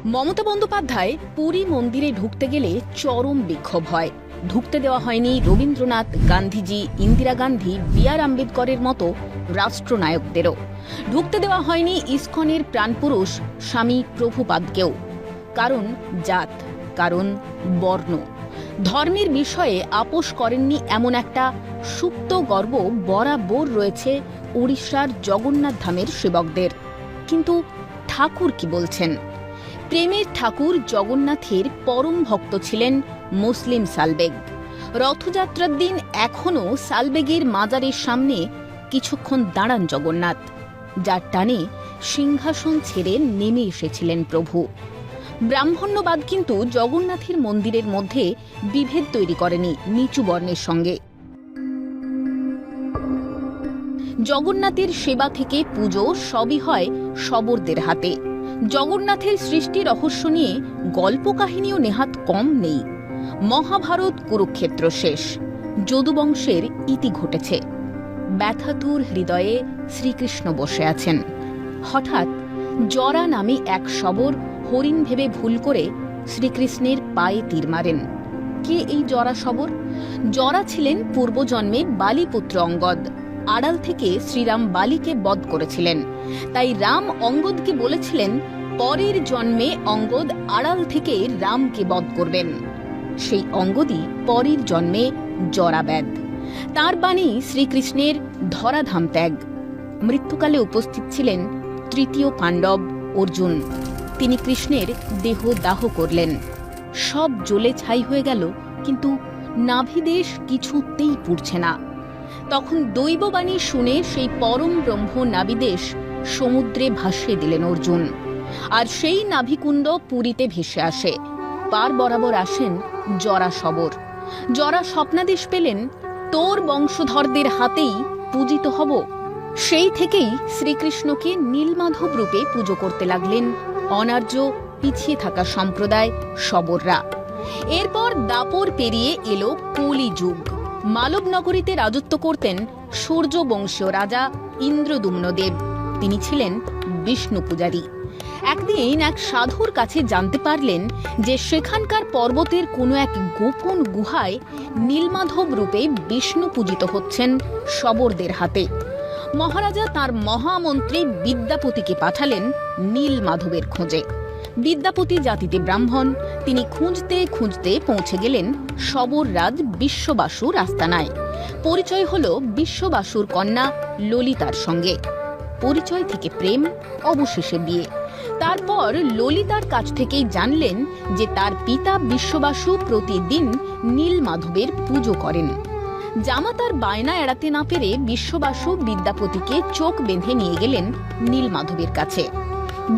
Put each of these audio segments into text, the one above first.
মমতা বন্দ্যোপাধ্যায় পুরী মন্দিরে ঢুকতে গেলে চরম বিক্ষোভ হয়। ঢুকতে দেওয়া হয়নি রবীন্দ্রনাথ, গান্ধীজি, ইন্দিরা গান্ধী, বি.আর. আম্বেদকরের মতো রাষ্ট্রনায়কদেরও। ঢুকতে দেওয়া হয়নি ইসকনের প্রাণপুরুষ স্বামী প্রভুপাদকেও। কারণ জাত, কারণ বর্ণ, ধর্মের বিষয়ে আপোষ করেননি এমন একটা সুপ্ত গর্ব বরাবর রয়েছে উড়িষ্যার জগন্নাথ ধামের সেবকদের। কিন্তু ঠাকুর কি বলছেন? প্রেমের ঠাকুর জগন্নাথের পরম ভক্ত ছিলেন মুসলিম সালবেগ। রথযাত্রার দিন এখনও সালবেগের মাজারের সামনে কিছুক্ষণ দাঁড়ান জগন্নাথ, যার টানে সিংহাসন ছেড়ে নেমে এসেছিলেন প্রভু। ব্রাহ্মণ্যবাদ কিন্তু জগন্নাথের মন্দিরের মধ্যে বিভেদ তৈরি করেনি নিচু বর্ণের সঙ্গে। জগন্নাথের সেবা থেকে পুজো সবই হয় শবরদের হাতে। জগন্নাথের সৃষ্টি রহস্য নিয়ে গল্প কাহিনীও নেহাত কম নেই। মহাভারত কুরুক্ষেত্র শেষ, যদুবংশের ইতি ঘটেছে। ব্যথাতুর হৃদয়ে শ্রীকৃষ্ণ বসে আছেন। হঠাৎ জরা নামে এক শবর হরিণ ভেবে ভুল করে শ্রীকৃষ্ণের পায়ে তীর মারেন। কে এই জরা শবর? জরা ছিলেন পূর্বজন্মে বালিপুত্র অঙ্গদ। আড়াল থেকে শ্রীরাম বালিকে বধ করেছিলেন, তাই রাম অঙ্গদকে বলেছিলেন পরের জন্মে অঙ্গদ আড়াল থেকে রামকে বধ করবেন। সেই অঙ্গদই পরের জন্মে জরাব্যাধ। তাঁর বাণী শ্রীকৃষ্ণের ধরাধাম ত্যাগ। মৃত্যুকালে উপস্থিত ছিলেন তৃতীয় পাণ্ডব অর্জুন। তিনি কৃষ্ণের দেহ দাহ করলেন। সব জ্বলে ছাই হয়ে গেল, কিন্তু নাভিদেশ কিছুতেই পুড়ছে না। তখন দৈববাণী শুনে সেই পরম ব্রহ্ম নাভিদেশ সমুদ্রে ভাসিয়ে দিলেন অর্জুন। আর সেই নাভিকুণ্ড পুরীতে ভেসে আসে। পার বরাবর আসেন জরা শবর। জরা স্বপ্নাদেশ পেলেন, তোর বংশধরদের হাতেই পূজিত হব। সেই থেকেই শ্রীকৃষ্ণকে নীলমাধব রূপে পুজো করতে লাগলেন অনার্য পিছিয়ে থাকা সম্প্রদায় শবররা। এরপর দাপর পেরিয়ে এলো কলি যুগ। মালব নগরীতে রাজত্ব করতেন সূর্য বংশীয় রাজা ইন্দ্রদুম্নদেব। তিনি ছিলেন বিষ্ণু পূজারী। একদিন এক সাধুর কাছে জানতে পারলেন যে সেখানকার পর্বতের কোনো এক গোপন গুহায় নীলমাধব রূপে বিষ্ণু পূজিত হচ্ছেন শবরদের হাতে। মহারাজা তাঁর মহামন্ত্রী বিদ্যাপতিকে পাঠালেন নীলমাধবের খোঁজে। বিদ্যাপতি জাতিতে ব্রাহ্মণ। তিনি খুঁজতে খুঁজতে পৌঁছে গেলেন শবররাজ বিশ্ববাসুর আস্তানায়। পরিচয় হল বিশ্ববাসুর কন্যা ললিতার সঙ্গে। পরিচয় থেকে প্রেম, অবশেষে বিয়ে। তারপর ললিতার কাছ থেকেই জানলেন যে তার পিতা বিশ্ববাসু প্রতিদিন নীলমাধবের পুজো করেন। জামাতার বায়না এড়াতে না পেরে বিশ্ববাসু বিদ্যাপতিকে চোখ বেঁধে নিয়ে গেলেন নীলমাধবের কাছে।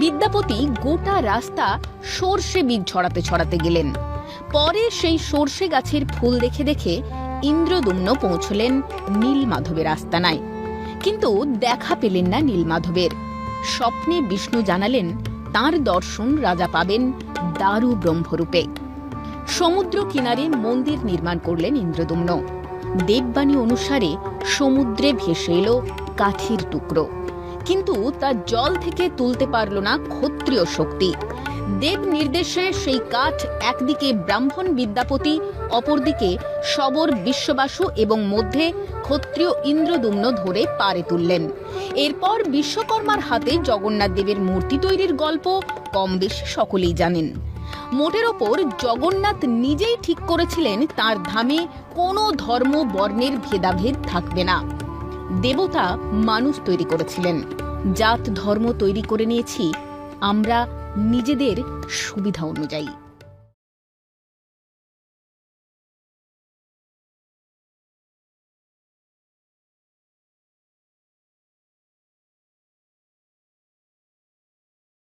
বিদ্যাপতি গোটা রাস্তা সর্ষে বীজ ছড়াতে ছড়াতে গেলেন। পরে সেই সর্ষে গাছের ফুল দেখে দেখে ইন্দ্রদুম্ন পৌঁছলেন নীলমাধবের আস্তানায়। কিন্তু দেখা পেলেন না নীলমাধবের। স্বপ্নে বিষ্ণু জানালেন তাঁর দর্শন রাজা পাবেন দারু ব্রহ্মরূপে। সমুদ্র কিনারে মন্দির নির্মাণ করলেন ইন্দ্রদুম্ন। দেববাণী অনুসারে সমুদ্রে ভেসে এলো কাঠের টুকরো, কিন্তু তা জল থেকে তুলতে পারল না ক্ষত্রিয় শক্তি। দেব নির্দেশে সেই কাঠ একদিকে ব্রাহ্মণ বিদ্যাপতি, অপরদিকে শবর বিশ্ববাসু এবং মধ্যে ক্ষত্রিয় ইন্দ্রদুম্ন ধরে পারে তুললেন। এরপর বিশ্বকর্মার হাতে জগন্নাথ দেবের মূর্তি তৈরির গল্প কম বেশি সকলেই জানেন। মোটের ওপর জগন্নাথ নিজেই ঠিক করেছিলেন তার ধামে কোনো ধর্ম বর্ণের ভেদাভেদ থাকবে না। দেবতা মানুষ তৈরি করেছিলেন, জাত ধর্ম তৈরি করে নিয়েছি আমরা নিজেদের সুবিধা অনুযায়ী।